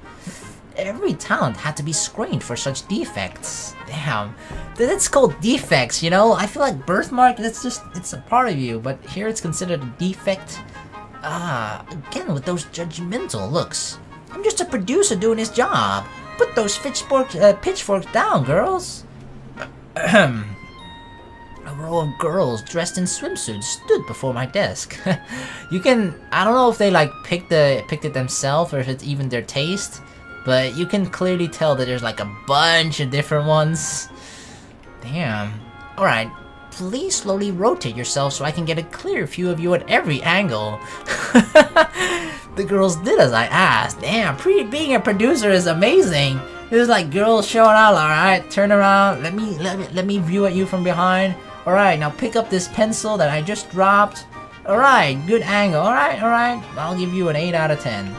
every talent had to be screened for such defects. Damn, that's called defects, you know? I feel like birthmark, it's a part of you, but here it's considered a defect. Again with those judgmental looks. I'm just a producer doing his job. Put those pitchforks down, girls. A row of girls dressed in swimsuits stood before my desk. I don't know if they like picked it themselves or if it's even their taste, but you can clearly tell that there's like a bunch of different ones. Damn. Alright, please slowly rotate yourself so I can get a clear view of you at every angle. The girls did as I asked. Damn, being a producer is amazing. There's like girls showing out. Alright, turn around. Let me view at you from behind. Alright, now pick up this pencil that I just dropped. Alright, good angle. Alright. I'll give you an 8 out of 10.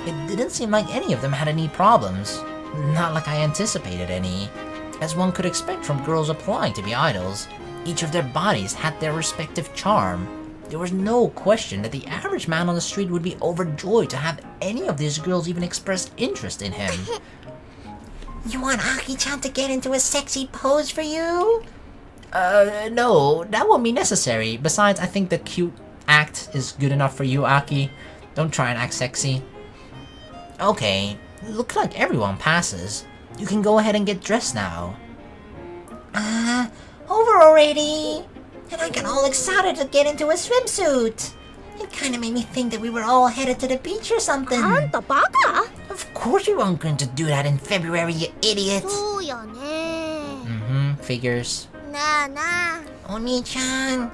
It didn't seem like any of them had any problems. Not like I anticipated any. As one could expect from girls applying to be idols, each of their bodies had their respective charm. There was no question that the average man on the street would be overjoyed to have any of these girls even express interest in him. You want Aki-chan to get into a sexy pose for you? No, that won't be necessary. Besides, I think the cute act is good enough for you, Aki. Don't try and act sexy. Okay, looks like everyone passes. You can go ahead and get dressed now. Over already! And I got all excited to get into a swimsuit. It kinda made me think that we were all headed to the beach or something. Of course you weren't going to do that in February, you idiot! そうよね Figures. なあなあ Oni-chan,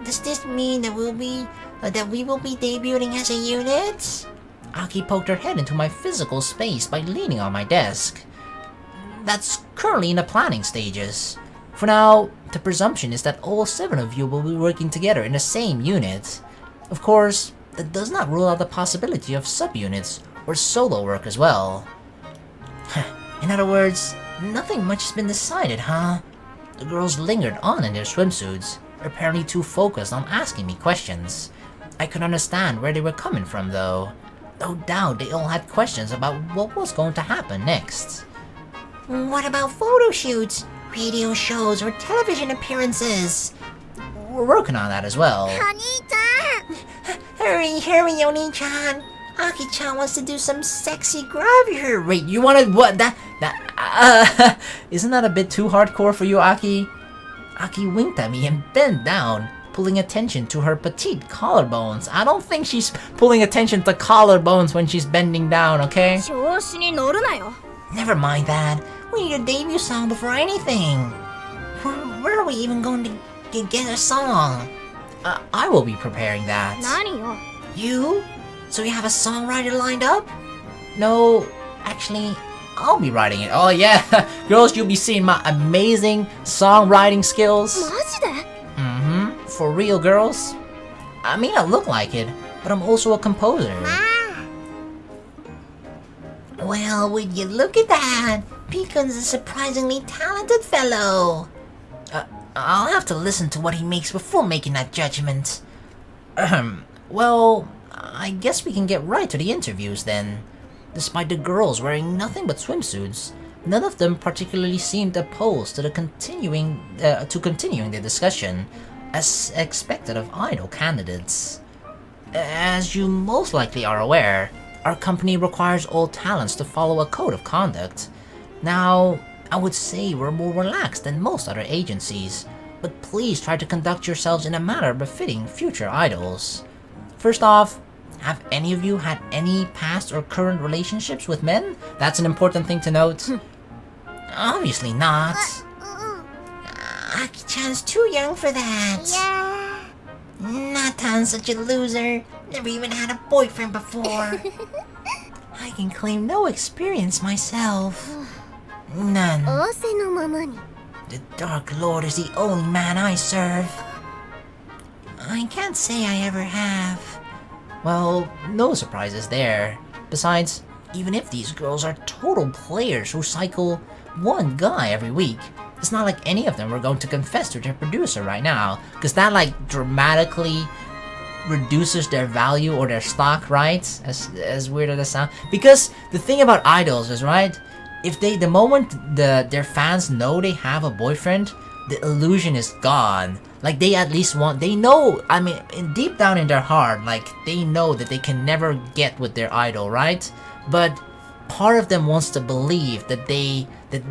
does this mean that we will be debuting as a unit? Aki poked her head into my physical space by leaning on my desk. That's currently in the planning stages. For now, the presumption is that all 7 of you will be working together in the same unit. Of course, that does not rule out the possibility of subunits or solo work as well. In other words, nothing much has been decided, huh? The girls lingered on in their swimsuits, apparently too focused on asking me questions. I could understand where they were coming from though. No doubt they all had questions about what was going to happen next. What about photo shoots, radio shows, or television appearances? We're working on that as well. お兄ちゃん Hurry, Oni-chan! Aki-chan wants to do some sexy gravure. Wait, you wanted what? Isn't that a bit too hardcore for you, Aki? Aki winked at me and bent down, pulling attention to her petite collarbones. I don't think she's pulling attention to collarbones when she's bending down, okay? 調子に乗るなよ Never mind that. We need a debut song before anything. Where are we even going to get a song? I will be preparing that. 何よ You? So you have a songwriter lined up? No, actually, I'll be writing it. Oh yeah, girls, you'll be seeing my amazing songwriting skills. マジで For real, girls. I mean, I look like it, but I'm also a composer. Well, would you look at that? Pikun's a surprisingly talented fellow. I'll have to listen to what he makes before making that judgment. Well, I guess we can get right to the interviews then. Despite the girls wearing nothing but swimsuits, none of them particularly seemed opposed to continuing the discussion, as expected of idol candidates. As you most likely are aware, our company requires all talents to follow a code of conduct. Now, I would say we're more relaxed than most other agencies, but please try to conduct yourselves in a manner befitting future idols. First off, have any of you had any past or current relationships with men? That's an important thing to note. Obviously not. Aki-chan's too young for that. Yeah Natan's such a loser. Never even had a boyfriend before. I can claim no experience myself. None. 仰せのままに The Dark Lord is the only man I serve. I can't say I ever have. Well, no surprises there. Besides, even if these girls are total players who cycle one guy every week, it's not like any of them were going to confess to their producer right now, because that like dramatically reduces their value or their stock, right? As weird as that sounds. Because the thing about idols is, right, if the moment their fans know they have a boyfriend, the illusion is gone. Like they at least they know, I mean, deep down in their heart, like they know that they can never get with their idol, right? But part of them wants to believe that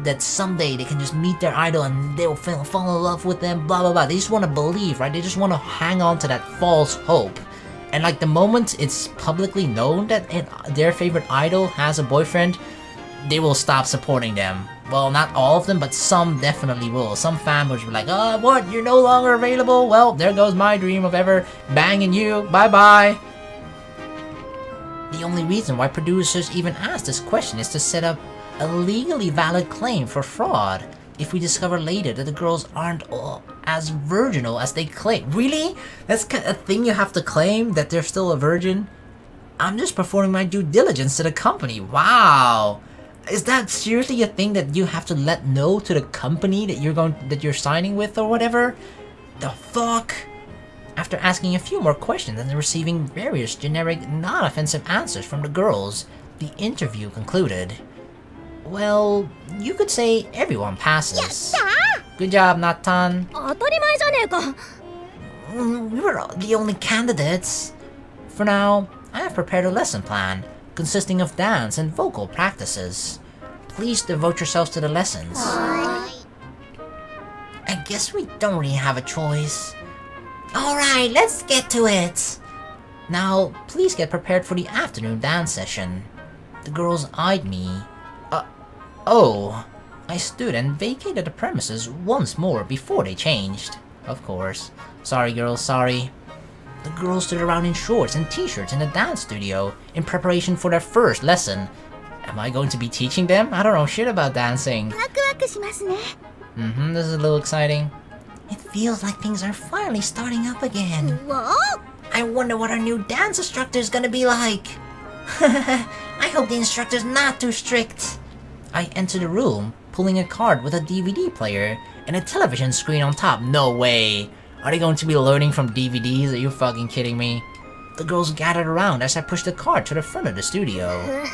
that someday they can just meet their idol and they'll fall in love with them, blah blah blah. They just want to believe, right? They just want to hang on to that false hope. And like the moment it's publicly known that their favorite idol has a boyfriend, they will stop supporting them. Well, not all of them, but some definitely will. Some fanboys will be like, oh, what? You're no longer available? Well, there goes my dream of ever banging you. Bye-bye. The only reason why producers even ask this question is to set up a legally valid claim for fraud if we discover later that the girls aren't all as virginal as they claim. Really? That's a thing you have to claim, that they're still a virgin? I'm just performing my due diligence to the company. Wow. Is that seriously a thing that you have to let know to the company that you're signing with or whatever? The fuck? After asking a few more questions and receiving various generic, non-offensive answers from the girls, the interview concluded. Well, you could say everyone passes. Good job, Natan. 当たり前じゃねえか We were the only candidates. For now, I have prepared a lesson plan consisting of dance and vocal practices. Please devote yourselves to the lessons. I guess we don't really have a choice. Alright, let's get to it. Now, please get prepared for the afternoon dance session. The girls eyed me. Oh. I stood and vacated the premises once more before they changed. Of course. Sorry, girls, sorry. The girls stood around in shorts and t-shirts in the dance studio in preparation for their first lesson. Am I going to be teaching them? I don't know shit about dancing. ワクワクしますね This is a little exciting. It feels like things are finally starting up again. うわ I wonder what our new dance instructor is gonna be like. I hope the instructor's not too strict. I entered the room, pulling a card with a DVD player and a television screen on top. No way! Are they going to be learning from DVDs? Are you fucking kidding me? The girls gathered around as I pushed the card to the front of the studio.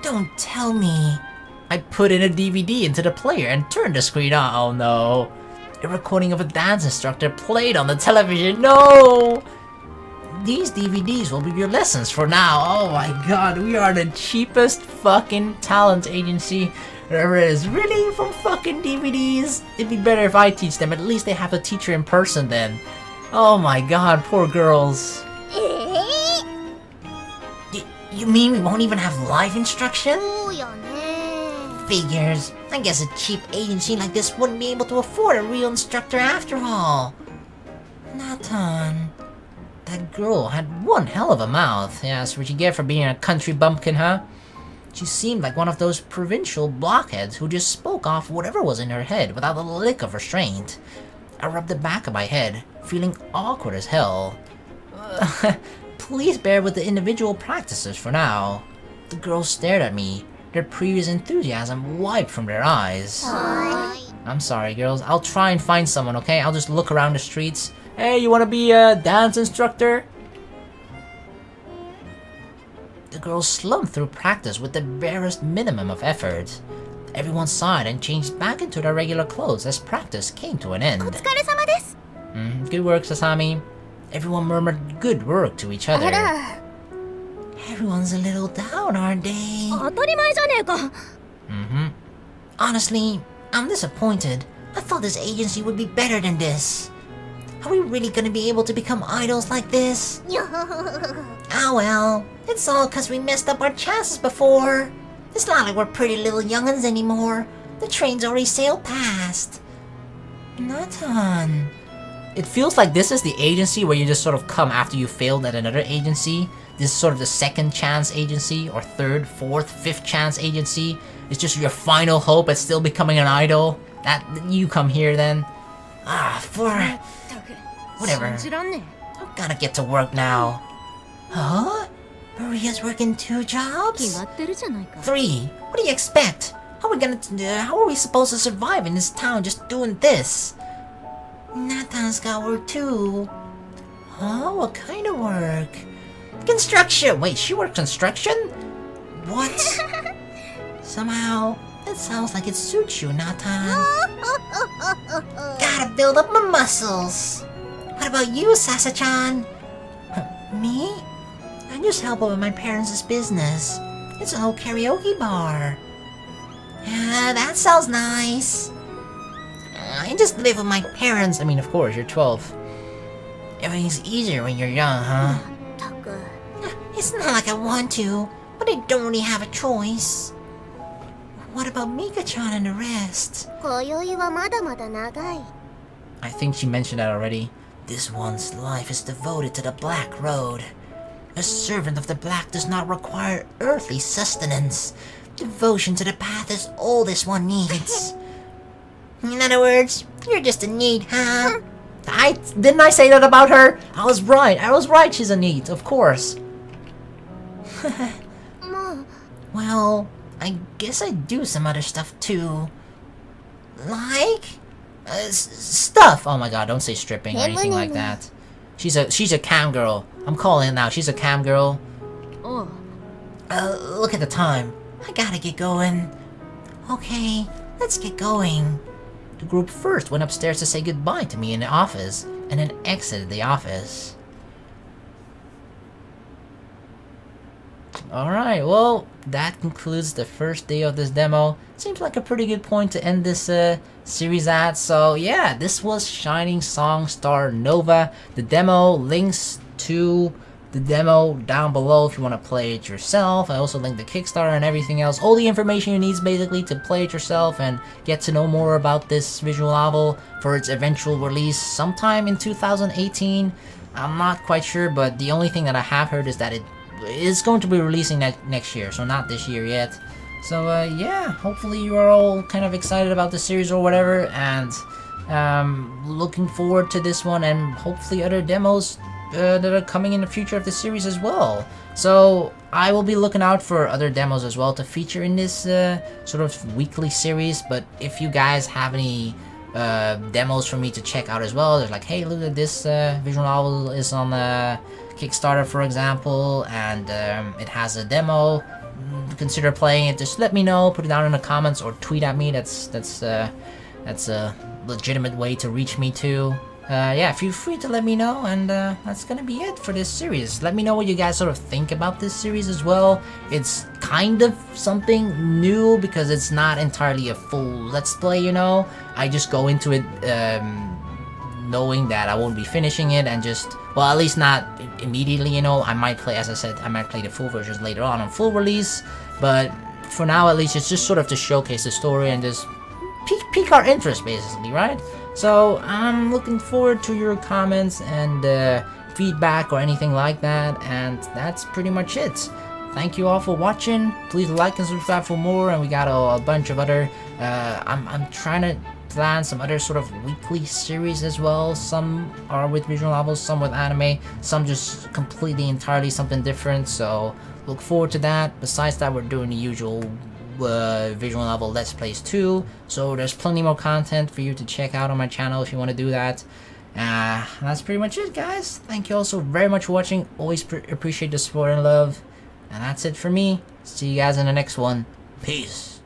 Don't tell me. I put in a DVD into the player and turned the screen on. Oh no. A recording of a dance instructor played on the television. No! These DVDs will be your lessons for now. Oh my god, we are the cheapest fucking talent agency there is. Really? From fucking DVDs? It'd be better if I teach them. At least they have a teacher in person then. Oh my god, poor girls. え You mean we won't even have live instruction? そうよね Figures. I guess a cheap agency like this wouldn't be able to afford a real instructor after all. Natan. That girl had one hell of a mouth. Yeah, that's what you get for being a country bumpkin, huh? She seemed like one of those provincial blockheads who just spoke off whatever was in her head without a lick of restraint. I rubbed the back of my head, feeling awkward as hell. Please bear with the individual practices for now. The girls stared at me, their previous enthusiasm wiped from their eyes. はい I'm sorry, girls. I'll try and find someone, okay? I'll just look around the streets. Hey, you wanna be a dance instructor? The girls slumped through practice with the barest minimum of effort. Everyone sighed and changed back into their regular clothes as practice came to an お end. 疲れ様です Good work, Sasami. Everyone murmured good work to each あ other. ら Everyone's a little down, aren't they? 当たり前じゃねえか Honestly, I'm disappointed. I thought this agency would be better than this. Are we really gonna be able to become idols like this? にゃ Ah well, it's all cause we messed up our chances before. It's not like we're pretty little young'uns anymore. The train's already sailed past. Natan. it feels like this is the agency where you just sort of come after you failed at another agency. This is sort of the second chance agency, or third, fourth, fifth chance agency. It's just your final hope at still becoming an idol. That you come here then. Whatever. I've gotta get to work now. Huh? Maria's working 2 jobs? 決まってるじゃないか 3. What do you expect? How are we supposed to survive in this town just doing this? Nathan's got work too. Huh? What kind of work? Construction! Wait, she works construction? What? Somehow, that sounds like it suits you, Nathan. Gotta build up my muscles. What about you, Sasa-chan? Me? I just help out with my parents' business. It's an old karaoke bar. Yeah, that sounds nice. I just live with my parents. I mean, of course, you're 12. Everything's easier when you're young, huh? たく It's not like I want to, but I don't really have a choice. What about Mika-chan and the rest? 今宵はまだまだ長い I think she mentioned that already. This one's life is devoted to the Black Road. A servant of the Black does not require earthly sustenance. Devotion to the path is all this one needs. In other words, you're just a need, huh? Didn't I say that about her? I was right. She's a NEET, of course. もう Well, I guess I do some other stuff too. Like? Stuff. Oh my god, don't say stripping or anything like that. She's a cam girl. I'm calling it now. She's a cam girl. おう Look at the time. I gotta get going. Okay, let's get going. The group first went upstairs to say goodbye to me in the office, and then exited the office. Alright, well, that concludes the first day of this demo. Seems like a pretty good point to end this series at. So yeah, this was Shining Song Starnova. The demo, links to the demo down below if you want to play it yourself. I also linked the Kickstarter and everything else. All the information you need basically to play it yourself and get to know more about this visual novel for its eventual release sometime in 2018. I'm not quite sure, but the only thing that I have heard is that it is going to be releasing next year, so not this year yet. So yeah, hopefully you are all kind of excited about the series or whatever, and looking forward to this one and hopefully other demos that are coming in the future of the series as well. So I will be looking out for other demos as well to feature in this sort of weekly series. But if you guys have any demos for me to check out as well, they're like, hey, look at this visual novel is on Kickstarter, for example, and it has a demo, consider playing it, just let me know, put it down in the comments or tweet at me. That's a legitimate way to reach me too. Yeah, feel free to let me know, and that's gonna be it for this series. Let me know what you guys sort of think about this series as well. It's kind of something new because it's not entirely a full Let's Play, you know? I just go into it knowing that I won't be finishing it and just, well, at least not immediately, you know? I might play, as I said, I might play the full versions later on full release, but for now at least it's just sort of to showcase the story and just pique our interest basically, right? So I'm looking forward to your comments and feedback or anything like that, and that's pretty much it. Thank you all for watching. Please like and subscribe for more, and we got a bunch of other I'm trying to plan some other sort of weekly series as well. Some are with visual novels, some with anime, some just completely entirely something different, so look forward to that. Besides that, we're doing the usual visual novel Let's Plays too, so there's plenty more content for you to check out on my channel if you want to do that. That's pretty much it, guys. Thank you all so very much for watching. Always appreciate the support and love, and that's it for me. See you guys in the next one. Peace.